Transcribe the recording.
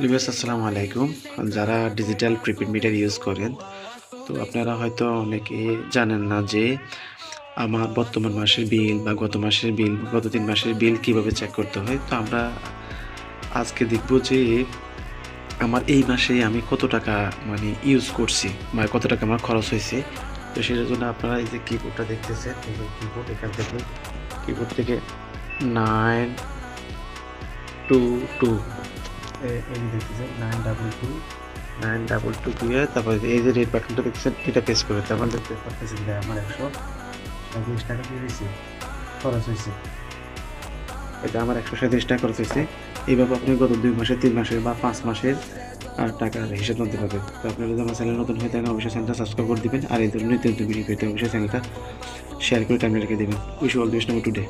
লিবাস আসসালামু আলাইকুম। যারা ডিজিটাল প্রিপেড মিটার ইউজ করেন, তো আপনারা হয়তো অনেকে জানেন না যে আমার বর্তমান মাসের বিল বা গত মাসের বিল, গত 3 মাসের বিল কিভাবে চেক করতে হয়। তো আমরা আজকে দেখব যে আমার এই মাসে আমি কত টাকা ইউজ করছি বা কত টাকা আমার খরচ হয়েছে। তো সেটার জন্য আপনারা এই যে কিবোর্ডটা দেখতেছেন, এই যে কিবোর্ড, এখান থেকে কিবোর্ড থেকে 922 এই দেখতেছেন 922 দিয়ে তারপরে এই যে রেড বাটনটা দেখতেছেন, এটা প্রেস করে তারপর দেখতে পাচ্ছেন যে আমার 137 টাকা দিয়ে হয়েছে, খরচ হয়েছে। এটা আমার 137 টাকা খরচ হয়েছে। এইভাবে আপনি গত 2 মাসের, 3 মাসের বা 5 মাসের টাকার হিসাব জানতে পারবেন। তো আপনারা যদি আমার চ্যানেল নতুন হয়ে থাকেন, অবশ্যই চ্যানেলটা সাবস্ক্রাইব করে দিবেন, আর এই ধরনের নিত্য নতুন ভিডিও পেতে অবশ্যই চ্যানেলটা শেয়ার করে টাইমে রেখে দেবেন। Wish all the best today.